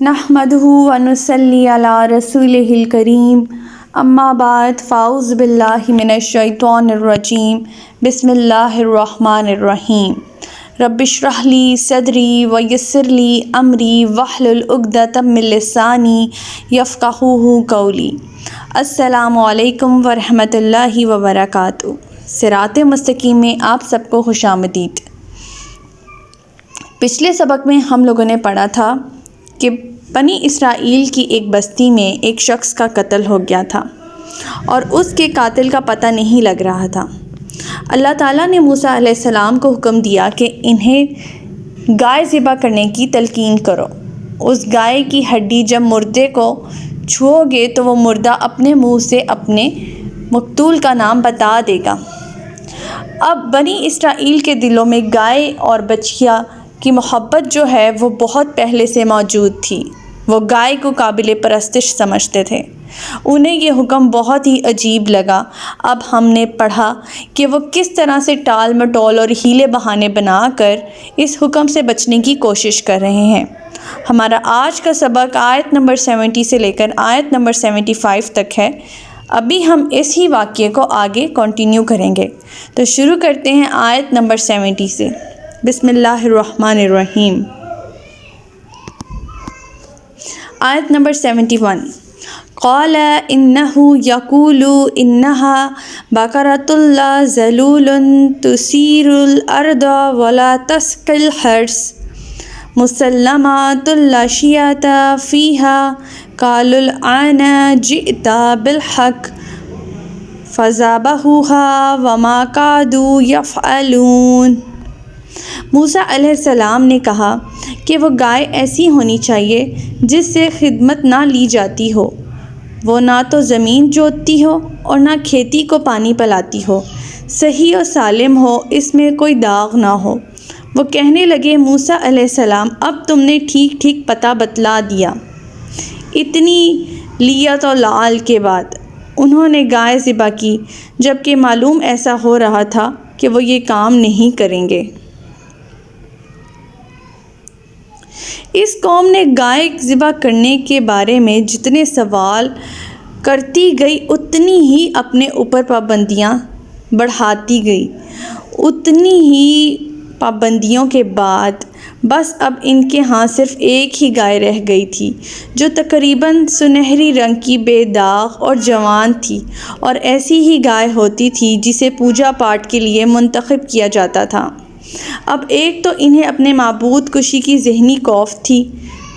نحمدہ و نصلی علی رسولہ الکریم اما بعد فاعوذ باللہ من الشیطان الرجیم بسم اللہ الرحمن الرحیم رب اشرح لی صدری ویسر لی امری واحلل عقدۃ من لسانی یفقہوا قولی۔ السلام علیکم ورحمۃ اللہ وبرکاتہ۔ صراط مستقیم میں آپ سب کو خوش آمدید۔ پچھلے سبق میں ہم لوگوں نے پڑھا تھا کہ بنی اسرائیل کی ایک بستی میں ایک شخص کا قتل ہو گیا تھا اور اس کے قاتل کا پتہ نہیں لگ رہا تھا۔ اللہ تعالیٰ نے موسیٰ علیہ السلام کو حکم دیا کہ انہیں گائے ذبح کرنے کی تلقین کرو۔ اس گائے کی ہڈی جب مردے کو چھوؤ گے تو وہ مردہ اپنے منہ سے اپنے مقتول کا نام بتا دے گا۔ اب بنی اسرائیل کے دلوں میں گائے اور بچھیا کی محبت جو ہے وہ بہت پہلے سے موجود تھی۔ وہ گائے کو قابل پرستش سمجھتے تھے۔ انہیں یہ حکم بہت ہی عجیب لگا۔ اب ہم نے پڑھا کہ وہ کس طرح سے ٹال مٹول اور ہیلے بہانے بنا کر اس حکم سے بچنے کی کوشش کر رہے ہیں۔ ہمارا آج کا سبق آیت نمبر 70 سے لے کر آیت نمبر 75 تک ہے۔ ابھی ہم اس ہی واقعے کو آگے کنٹینیو کریں گے۔ تو شروع کرتے ہیں آیت نمبر 70 سے۔ بسم اللہ الرحمن الرحیم۔ آیت نمبر 71۔ قال انہ یقول انہا بقرۃ لا ذلول تثیر الارض ولا تسقی الحرث مسلمۃ لا شیۃ فیہا قالوا الآن جئت بالحق فذبحوها وما کادوا یفعلون۔ موسیٰ علیہ السلام نے کہا کہ وہ گائے ایسی ہونی چاہیے جس سے خدمت نہ لی جاتی ہو، وہ نہ تو زمین جوتتی ہو اور نہ کھیتی کو پانی پلاتی ہو، صحیح و سالم ہو، اس میں کوئی داغ نہ ہو۔ وہ کہنے لگے موسیٰ علیہ السلام اب تم نے ٹھیک ٹھیک پتہ بتلا دیا۔ اتنی لیت و لعل کے بعد انہوں نے گائے ذبح کی، جبکہ معلوم ایسا ہو رہا تھا کہ وہ یہ کام نہیں کریں گے۔ اس قوم نے گائے ذبح کرنے کے بارے میں جتنے سوال کرتی گئی اتنی ہی اپنے اوپر پابندیاں بڑھاتی گئی۔ اتنی ہی پابندیوں کے بعد بس اب ان کے ہاں صرف ایک ہی گائے رہ گئی تھی جو تقریباً سنہری رنگ کی بے داغ اور جوان تھی، اور ایسی ہی گائے ہوتی تھی جسے پوجا پاٹ کے لیے منتخب کیا جاتا تھا۔ اب ایک تو انہیں اپنے معبود کشی کی ذہنی خوف تھی،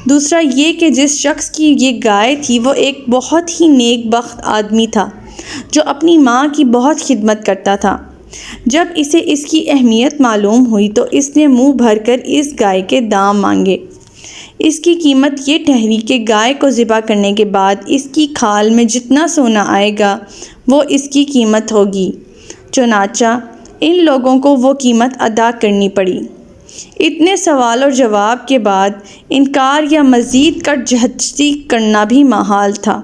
دوسرا یہ کہ جس شخص کی یہ گائے تھی وہ ایک بہت ہی نیک بخت آدمی تھا جو اپنی ماں کی بہت خدمت کرتا تھا۔ جب اسے اس کی اہمیت معلوم ہوئی تو اس نے منہ بھر کر اس گائے کے دام مانگے۔ اس کی قیمت یہ ٹھہری کہ گائے کو ذبح کرنے کے بعد اس کی کھال میں جتنا سونا آئے گا وہ اس کی قیمت ہوگی۔ چنانچہ ان لوگوں کو وہ قیمت ادا کرنی پڑی۔ اتنے سوال اور جواب کے بعد انکار یا مزید کٹ جہتی کرنا بھی محال تھا،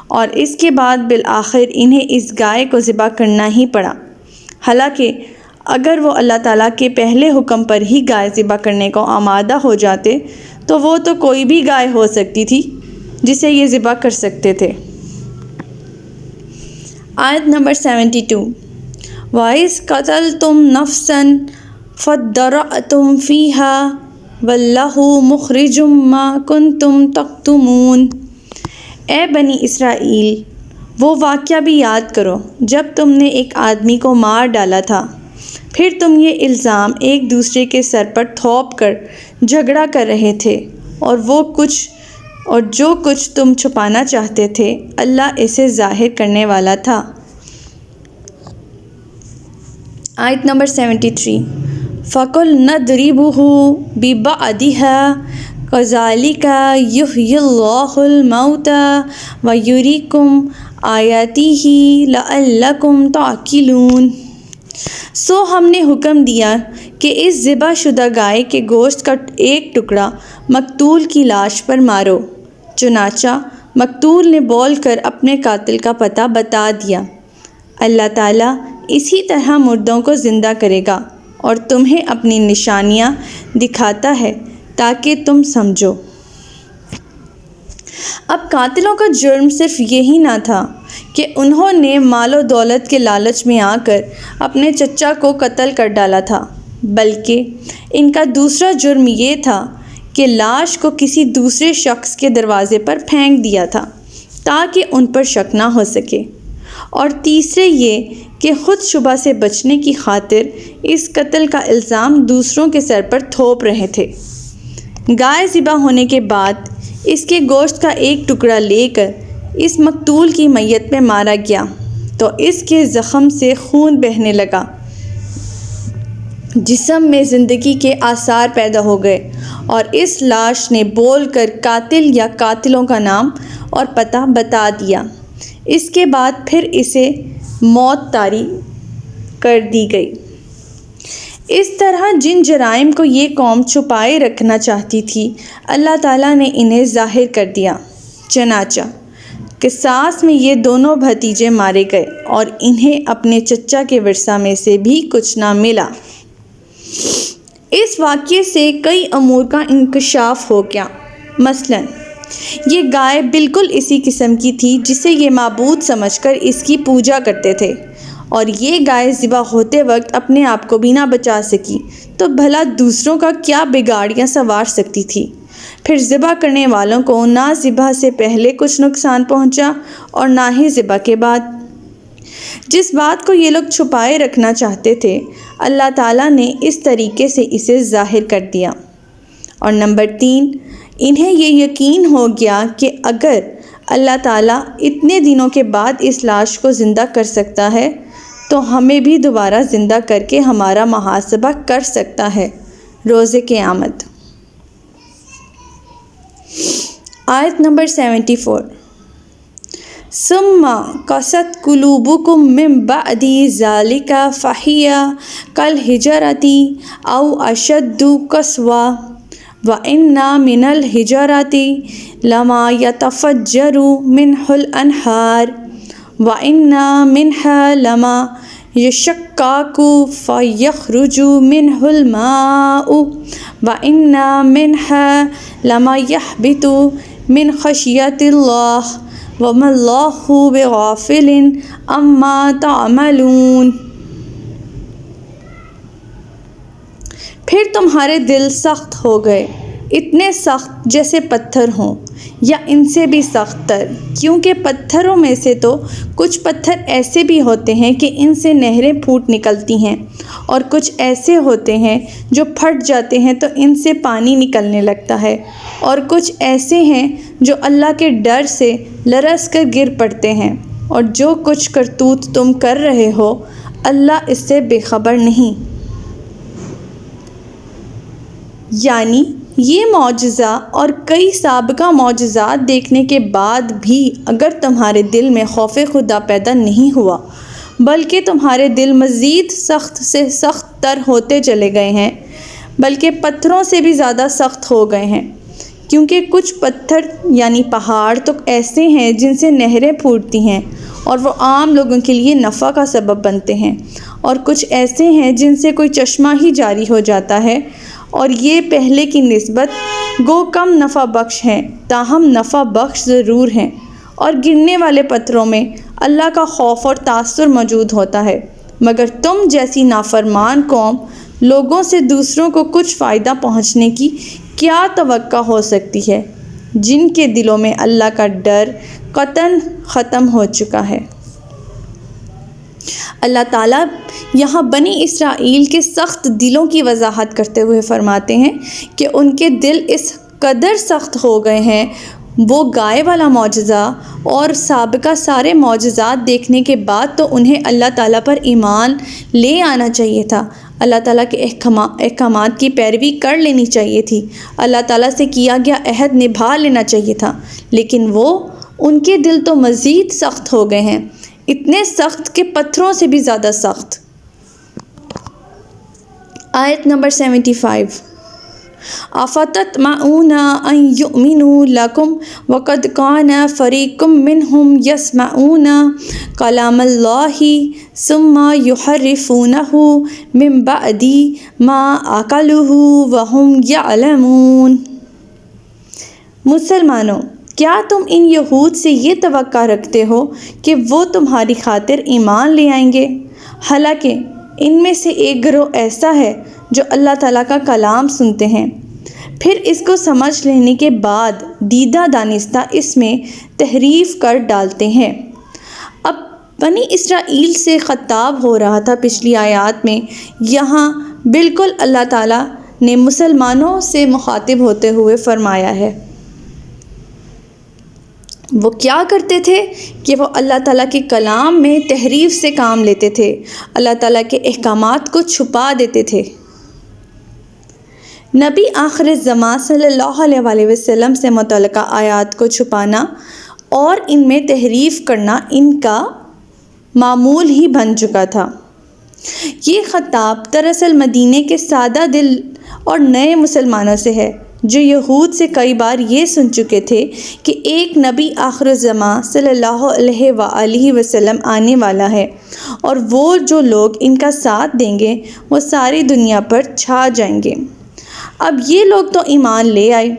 اور اس کے بعد بالآخر انہیں اس گائے کو ذبح کرنا ہی پڑا۔ حالانکہ اگر وہ اللہ تعالیٰ کے پہلے حکم پر ہی گائے ذبح کرنے کو آمادہ ہو جاتے تو وہ تو کوئی بھی گائے ہو سکتی تھی جسے یہ ذبح کر سکتے تھے۔ آیت نمبر 72۔ وَإِذْ قَتَلْتُمْ نَفْسًا فَادَّارَأْتُمْ فِيهَا وَاللَّهُ مُخْرِجٌ مَا كُنْتُمْ تَكْتُمُونَ۔ اے بنی اسرائیل، وہ واقعہ بھی یاد کرو جب تم نے ایک آدمی کو مار ڈالا تھا، پھر تم یہ الزام ایک دوسرے کے سر پر تھوپ کر جھگڑا کر رہے تھے، اور جو کچھ تم چھپانا چاہتے تھے اللہ اسے ظاہر کرنے والا تھا۔ آیت نمبر 73۔ فَقُلْنَا اضْرِبُوهُ بِبَعْضِهَا كَذَلِكَ يُحْيِي اللَّهُ الْمَوْتَىٰ وَيُرِيكُمْ آيَاتِهِ لَعَلَّكُمْ تَعْقِلُونَ۔ سو ہم نے حکم دیا کہ اس ذبح شدہ گائے کے گوشت کا ایک ٹکڑا مقتول کی لاش پر مارو۔ چنانچہ مقتول نے بول کر اپنے قاتل کا پتہ بتا دیا۔ اللہ تعالیٰ اسی طرح مردوں کو زندہ کرے گا اور تمہیں اپنی نشانیاں دکھاتا ہے تاکہ تم سمجھو۔ اب قاتلوں کا جرم صرف یہی نہ تھا کہ انہوں نے مال و دولت کے لالچ میں آ کر اپنے چچا کو قتل کر ڈالا تھا، بلکہ ان کا دوسرا جرم یہ تھا کہ لاش کو کسی دوسرے شخص کے دروازے پر پھینک دیا تھا تاکہ ان پر شک نہ ہو سکے، اور تیسرے یہ کہ خود شبہ سے بچنے کی خاطر اس قتل کا الزام دوسروں کے سر پر تھوپ رہے تھے۔ گائے ذبح ہونے کے بعد اس کے گوشت کا ایک ٹکڑا لے کر اس مقتول کی میت پہ مارا گیا تو اس کے زخم سے خون بہنے لگا، جسم میں زندگی کے آثار پیدا ہو گئے، اور اس لاش نے بول کر قاتل یا قاتلوں کا نام اور پتہ بتا دیا۔ اس کے بعد پھر اسے موت طاری کر دی گئی۔ اس طرح جن جرائم کو یہ قوم چھپائے رکھنا چاہتی تھی، اللہ تعالیٰ نے انہیں ظاہر کر دیا۔ چنانچہ قصاص میں یہ دونوں بھتیجے مارے گئے اور انہیں اپنے چچا کے ورثہ میں سے بھی کچھ نہ ملا۔ اس واقعے سے کئی امور کا انکشاف ہو گیا۔ مثلاً یہ گائے بالکل اسی قسم کی تھی جسے یہ معبود سمجھ کر اس کی پوجا کرتے تھے، اور یہ گائے ذبح ہوتے وقت اپنے آپ کو بھی نہ بچا سکی تو بھلا دوسروں کا کیا بگاڑ یا سنوار سکتی تھی۔ پھر ذبح کرنے والوں کو نہ ذبح سے پہلے کچھ نقصان پہنچا اور نہ ہی ذبح کے بعد۔ جس بات کو یہ لوگ چھپائے رکھنا چاہتے تھے، اللہ تعالیٰ نے اس طریقے سے اسے ظاہر کر دیا۔ اور نمبر 3، انہیں یہ یقین ہو گیا کہ اگر اللہ تعالیٰ اتنے دنوں کے بعد اس لاش کو زندہ کر سکتا ہے تو ہمیں بھی دوبارہ زندہ کر کے ہمارا محاسبہ کر سکتا ہے روز قیامت۔ آیت نمبر 74۔ ثم قست قلوبکم من بعد ذلک فہی کالحجرۃ او اشد قسوۃ وَإِنَّ مِنَ الْحِجَارَةِ لَمَا يَتَفَجَّرُ مِنْهُ الْأَنْهَارُ وَإِنَّ مِنْهَا لَمَا يَشَقَّقُ فَيَخْرُجُ مِنْهُ الْمَاءُ وَإِنَّ مِنْهَا لَمَا يَهْبِطُ مِنْ خَشْيَةِ اللَّهِ وَمَا اللَّهُ بِغَافِلٍ عَمَّا تَعْمَلُونَ۔ پھر تمہارے دل سخت ہو گئے، اتنے سخت جیسے پتھر ہوں یا ان سے بھی سخت تر، کیونکہ پتھروں میں سے تو کچھ پتھر ایسے بھی ہوتے ہیں کہ ان سے نہریں پھوٹ نکلتی ہیں، اور کچھ ایسے ہوتے ہیں جو پھٹ جاتے ہیں تو ان سے پانی نکلنے لگتا ہے، اور کچھ ایسے ہیں جو اللہ کے ڈر سے لرز کر گر پڑتے ہیں، اور جو کچھ کرتوت تم کر رہے ہو اللہ اس سے بے خبر نہیں۔ یعنی یہ معجزہ اور کئی سابقہ معجزات دیکھنے کے بعد بھی اگر تمہارے دل میں خوف خدا پیدا نہیں ہوا، بلکہ تمہارے دل مزید سخت سے سخت تر ہوتے چلے گئے ہیں، بلکہ پتھروں سے بھی زیادہ سخت ہو گئے ہیں، کیونکہ کچھ پتھر یعنی پہاڑ تو ایسے ہیں جن سے نہریں پھوٹتی ہیں اور وہ عام لوگوں کے لیے نفع کا سبب بنتے ہیں، اور کچھ ایسے ہیں جن سے کوئی چشمہ ہی جاری ہو جاتا ہے، اور یہ پہلے کی نسبت گو کم نفع بخش ہیں، تاہم نفع بخش ضرور ہیں، اور گرنے والے پتھروں میں اللہ کا خوف اور تاثر موجود ہوتا ہے، مگر تم جیسی نافرمان قوم لوگوں سے دوسروں کو کچھ فائدہ پہنچنے کی کیا توقع ہو سکتی ہے، جن کے دلوں میں اللہ کا ڈر قطعاً ختم ہو چکا ہے۔ اللہ تعالیٰ یہاں بنی اسرائیل کے سخت دلوں کی وضاحت کرتے ہوئے فرماتے ہیں کہ ان کے دل اس قدر سخت ہو گئے ہیں، وہ گائے والا معجزہ اور سابقہ سارے معجزات دیکھنے کے بعد تو انہیں اللہ تعالیٰ پر ایمان لے آنا چاہیے تھا، اللہ تعالیٰ کے احکامات کی پیروی کر لینی چاہیے تھی، اللہ تعالیٰ سے کیا گیا عہد نبھا لینا چاہیے تھا، لیکن ان کے دل تو مزید سخت ہو گئے ہیں، اتنے سخت کہ پتھروں سے بھی زیادہ سخت۔ آیت نمبر 75۔ افتطمعون ان یؤمنوا لکم وقد کان فریق منہم یسمعون کلام اللہ ثم یحرفونہ من بعد ما عقلوہ وہم یعلمون۔ مسلمانوں، کیا تم ان یہود سے یہ توقع رکھتے ہو کہ وہ تمہاری خاطر ایمان لے آئیں گے؟ حالانکہ ان میں سے ایک گروہ ایسا ہے جو اللہ تعالیٰ کا کلام سنتے ہیں، پھر اس کو سمجھ لینے کے بعد دیدہ دانستہ اس میں تحریف کر ڈالتے ہیں۔ اب بنی اسرائیل سے خطاب ہو رہا تھا پچھلی آیات میں، یہاں بالکل اللہ تعالیٰ نے مسلمانوں سے مخاطب ہوتے ہوئے فرمایا ہے۔ وہ کیا کرتے تھے کہ وہ اللہ تعالیٰ کے کلام میں تحریف سے کام لیتے تھے، اللہ تعالیٰ کے احکامات کو چھپا دیتے تھے۔ نبی آخر زمان صلی اللہ علیہ وسلم سے متعلقہ آیات کو چھپانا اور ان میں تحریف کرنا ان کا معمول ہی بن چکا تھا۔ یہ خطاب دراصل مدینے کے سادہ دل اور نئے مسلمانوں سے ہے، جو یہود سے کئی بار یہ سن چکے تھے کہ ایک نبی آخر الزمان صلی اللہ علیہ وآلہ وسلم آنے والا ہے، اور وہ جو لوگ ان کا ساتھ دیں گے وہ ساری دنیا پر چھا جائیں گے۔ اب یہ لوگ تو ایمان لے آئے،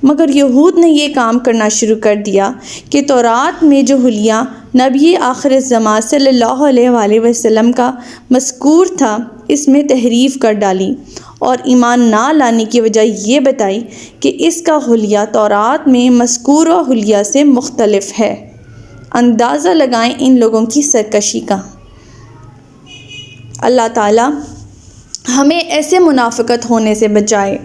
مگر یہود نے یہ کام کرنا شروع کر دیا کہ تورات میں جو حلیہ نبی آخر الزمان صلی اللہ علیہ وآلہ وسلم کا مذکور تھا اس میں تحریف کر ڈالی، اور ایمان نہ لانے کی وجہ یہ بتائی کہ اس کا حلیہ تورات میں مذکورہ حلیہ سے مختلف ہے۔ اندازہ لگائیں ان لوگوں کی سرکشی کا۔ اللہ تعالیٰ ہمیں ایسے منافقت ہونے سے بچائے،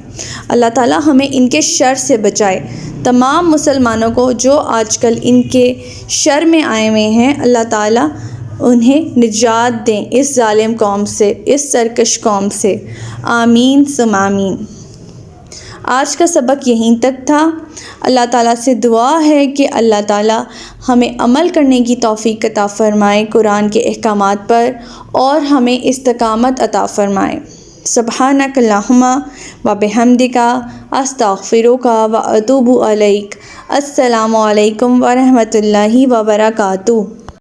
اللہ تعالیٰ ہمیں ان کے شر سے بچائے۔ تمام مسلمانوں کو جو آج کل ان کے شر میں آئے ہوئے ہیں، اللہ تعالیٰ انہیں نجات دیں اس ظالم قوم سے، اس سرکش قوم سے۔ آمین ثم آمین۔ آج کا سبق یہیں تک تھا۔ اللہ تعالیٰ سے دعا ہے کہ اللہ تعالیٰ ہمیں عمل کرنے کی توفیق عطا فرمائے قرآن کے احکامات پر، اور ہمیں استقامت عطا فرمائے۔ سبحانک اللہم و بحمدک استغفرک و اتوب الیک۔ السلام علیکم ورحمۃ اللہ وبرکاتہ۔